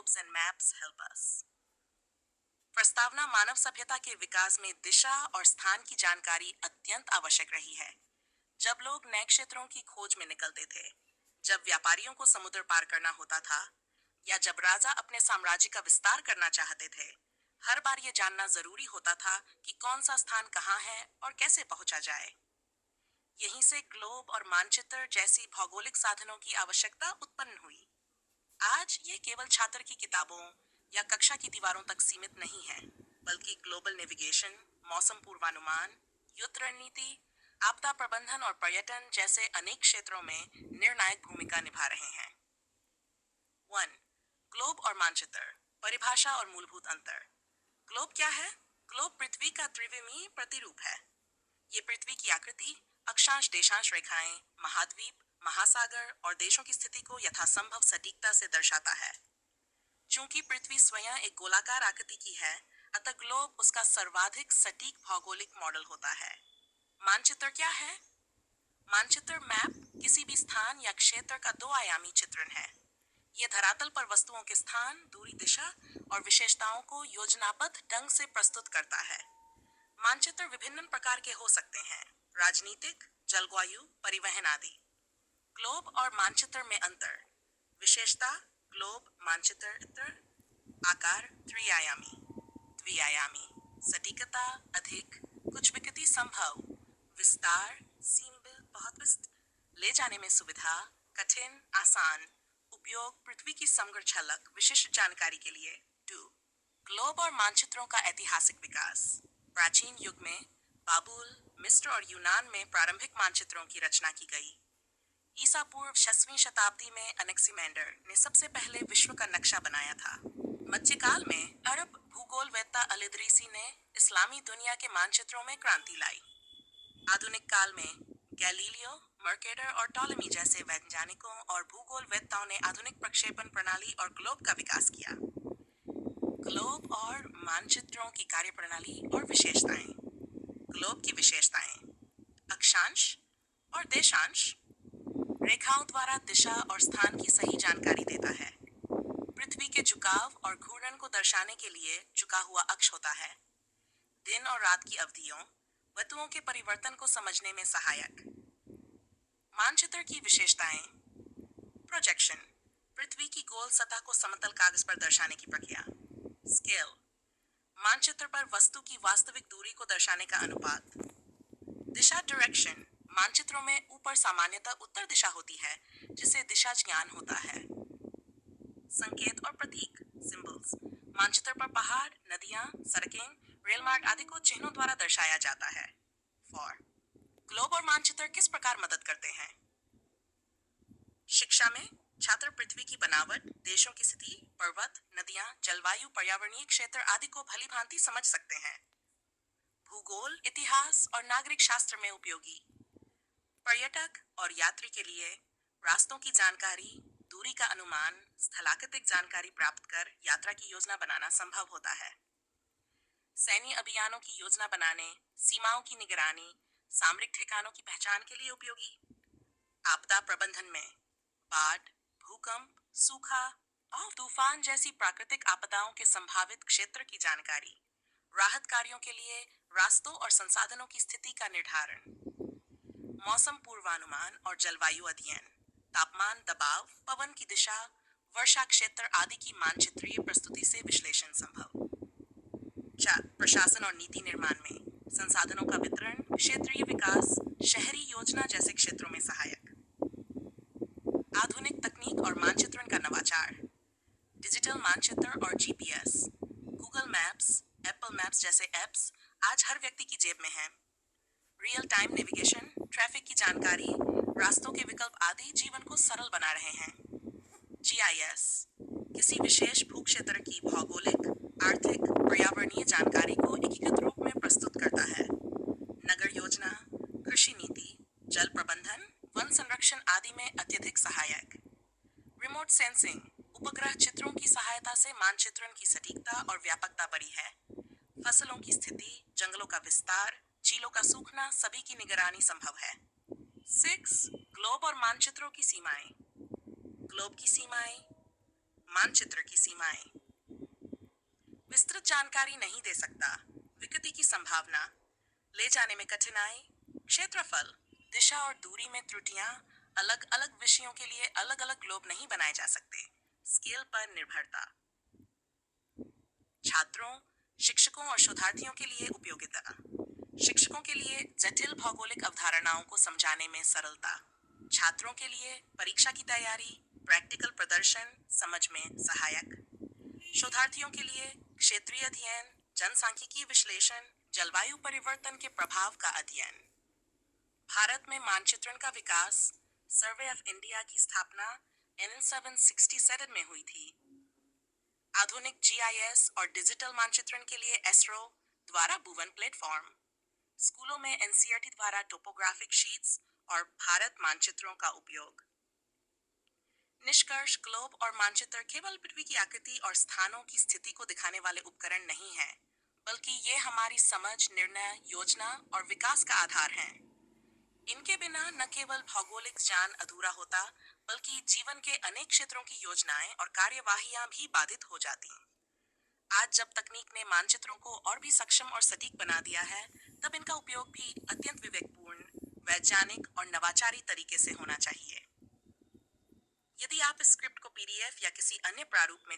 globes and maps help us. प्रस्तावना मानव सभ्यता के विकास में दिशा और स्थान की जानकारी अत्यंत आवश्यक रही है। जब लोग नए क्षेत्रों की खोज में निकलते थे, जब व्यापारियों को समुद्र पार करना होता था, या जब राजा अपने साम्राज्य का विस्तार करना चाहते थे, हर बार ये जानना जरूरी होता था कि कौन सा स्थान कहाँ है और कैसे पहुंचा जाए। यहीं से ग्लोब और मानचित्र जैसी भौगोलिक साधनों की आवश्यकता उत्पन्न हुई। आज ये केवल छात्र की किताबों या कक्षा की दीवारों तक सीमित नहीं है, बल्कि ग्लोबल नेविगेशन, मौसम पूर्वानुमान, युद्ध रणनीति, आपदा प्रबंधन और पर्यटन जैसे अनेक क्षेत्रों में निर्णायक भूमिका निभा रहे हैं। 1. ग्लोब और मानचित्र, परिभाषा और मूलभूत अंतर। ग्लोब क्या है? ग्लोब पृथ्वी का त्रिविमीय प्रतिरूप है। ये पृथ्वी की आकृति, अक्षांश देशांश रेखाएं, महाद्वीप, महासागर और देशों की स्थिति को यथासंभव सटीकता से दर्शाता है। चूंकि पृथ्वी स्वयं एक गोलाकार आकृति की है, अतः ग्लोब उसका सर्वाधिक सटीक भौगोलिक मॉडल होता है। मानचित्र क्या है? मानचित्र मैप किसी भी स्थान या क्षेत्र का दो आयामी चित्रण है। यह धरातल पर वस्तुओं के स्थान, दूरी, दिशा और विशेषताओं को योजनाबद्ध ढंग से प्रस्तुत करता है। मानचित्र विभिन्न प्रकार के हो सकते हैं: राजनीतिक, जलवायु, परिवहन आदि। ग्लोब और मानचित्र में अंतर। विशेषता: ग्लोब मानचित्र आकार त्रिआयामी, द्विआयामी, सटीकता अधिक, कुछ विकृति संभव, विस्तार सीमित, बहुत विस्तृत, ले जाने में सुविधा, कठिन, आसान, उपयोग पृथ्वी की समग्र झलक, विशिष्ट जानकारी के लिए। 2. ग्लोब और मानचित्रों का ऐतिहासिक विकास। प्राचीन युग में बाबुल, मिस्र और यूनान में प्रारंभिक मानचित्रों की रचना की गई। ईसा पूर्व 6वीं शताब्दी में अनेक्सिमेंडर ने सबसे पहले विश्व का नक्शा बनाया था। मध्यकाल में अरब भूगोलवेत्ता अल-इदरीसी ने इस्लामी दुनिया के मानचित्रों में क्रांति लाई। आधुनिक काल में गैलीलियो, मर्केटर और टॉलेमी जैसे वैज्ञानिकों और भूगोलवेत्ताओं ने आधुनिक प्रक्षेपण प्रणाली और ग्लोब का विकास किया। ग्लोब और मानचित्रों की कार्यप्रणाली और विशेषताएं। ग्लोब की विशेषताएं: अक्षांश और देशांश रेखाओं द्वारा दिशा और स्थान की सही जानकारी देता है। पृथ्वी के झुकाव और घूर्णन को दर्शाने के लिए झुका हुआ अक्ष होता है। दिन और रात की अवधियों, ऋतुओं के परिवर्तन को समझने में सहायक। मानचित्र की विशेषताएं: प्रोजेक्शन, पृथ्वी की गोल सतह को समतल कागज पर दर्शाने की प्रक्रिया। स्केल, मानचित्र पर वस्तु की वास्तविक दूरी को दर्शाने का अनुपात। दिशा डायरेक्शन, मानचित्रों में ऊपर सामान्यतः उत्तर दिशा होती है, जिसे दिशा ज्ञान होता है। संकेत और प्रतीक, सिंबल्स, मानचित्र पर पहाड़, नदियां, सड़कें, रेल मार्ग आदि को चिन्हों द्वारा दर्शाया जाता है। 4. ग्लोब और मानचित्र किस प्रकार मदद करते हैं? शिक्षा में छात्र पृथ्वी की बनावट, देशों की स्थिति, पर्वत, नदियां, जलवायु, पर्यावरणीय क्षेत्र आदि को भलीभांति समझ सकते हैं। भूगोल, इतिहास और नागरिक शास्त्र में उपयोगी। पर्यटक और यात्री के लिए रास्तों की जानकारी, दूरी का अनुमान, स्थलाकृतिक जानकारी प्राप्त कर यात्रा की योजना बनाना संभव होता है। सैन्य अभियानों की योजना बनाने, सीमाओं की निगरानी, सामरिक ठिकानों की पहचान के लिए उपयोगी। आपदा प्रबंधन में बाढ़, भूकंप, सूखा और तूफान जैसी प्राकृतिक आपदाओं के संभावित क्षेत्र की जानकारी। राहत कार्यों के लिए रास्तों और संसाधनों की स्थिति का निर्धारण। मौसम पूर्वानुमान और जलवायु अध्ययन, तापमान, दबाव, पवन की दिशा, वर्षा क्षेत्र आदि की मानचित्रीय प्रस्तुति से विश्लेषण संभव। प्रशासन और नीति निर्माण में संसाधनों का वितरण, क्षेत्रीय विकास, शहरी योजना जैसे क्षेत्रों में सहायक। आधुनिक तकनीक और मानचित्रण का नवाचार। डिजिटल मानचित्र और GPS, Google maps, Apple maps जैसे ऐप्स आज हर व्यक्ति की जेब में हैं। रियल टाइम नेविगेशन, ट्रैफिक की जानकारी, रास्तों के विकल्प आदि जीवन को सरल बना रहे हैं। जीआईएस, किसी विशेष भूक्षेत्र की भौगोलिक, आर्थिक, पर्यावरणीय जानकारी को एकीकृत रूप में प्रस्तुत करता है। नगर योजना, कृषि नीति, जल प्रबंधन, वन संरक्षण आदि में अत्यधिक सहायक। रिमोट सेंसिंग, उपग्रह चित्रों की सहायता से मानचित्रण की सटीकता और व्यापकता बढ़ी है। फसलों की स्थिति, जंगलों का विस्तार, झीलों का सूखना सभी की निगरानी संभव है। 6. ग्लोब और मानचित्रों की सीमाएं। ग्लोब की सीमाएं, मानचित्र की सीमाएं। विस्तृत जानकारी नहीं दे सकता। विकृति की संभावना, ले जाने में कठिनाई, क्षेत्रफल, दिशा और दूरी में त्रुटियां। अलग अलग विषयों के लिए अलग अलग ग्लोब नहीं बनाए जा सकते। स्केल पर निर्भरता। छात्रों, शिक्षकों और शोधार्थियों के लिए उपयोगिता। शिक्षकों के लिए जटिल भौगोलिक अवधारणाओं को समझाने में सरलता। छात्रों के लिए परीक्षा की तैयारी, प्रैक्टिकल प्रदर्शन समझ में सहायक। शोधार्थियों के लिए क्षेत्रीय अध्ययन, जनसांख्यिकी विश्लेषण, जलवायु परिवर्तन के प्रभाव का अध्ययन। भारत में मानचित्रण का विकास। सर्वे ऑफ इंडिया की स्थापना 1767 में हुई थी। आधुनिक जीआईएस और डिजिटल मानचित्रण के लिए एस्ट्रो द्वारा भुवन प्लेटफॉर्म। स्कूलों में एनसीईआरटी द्वारा टोपोग्राफिक शीट्स और भारत मानचित्रों का उपयोग। निष्कर्ष, ग्लोब और मानचित्र केवल पृथ्वी की आकृति और स्थानों की स्थिति को दिखाने वाले उपकरण नहीं हैं, बल्कि ये हमारी समझ, निर्णय, योजना और विकास का आधार हैं। इनके बिना न केवल भौगोलिक ज्ञान अधूरा होता, बल्कि जीवन के अनेक क्षेत्रों की योजनाएं और कार्यवाहियां भी बाधित हो जाती। आज जब तकनीक ने मानचित्रों को और भी सक्षम और सटीक बना दिया है, तब इनका उपयोग भी अत्यंत विवेकपूर्ण, वैज्ञानिक और नवाचारी तरीके से होना चाहिए। यदि आप इस स्क्रिप्ट को पीडीएफ या किसी अन्य प्रारूप में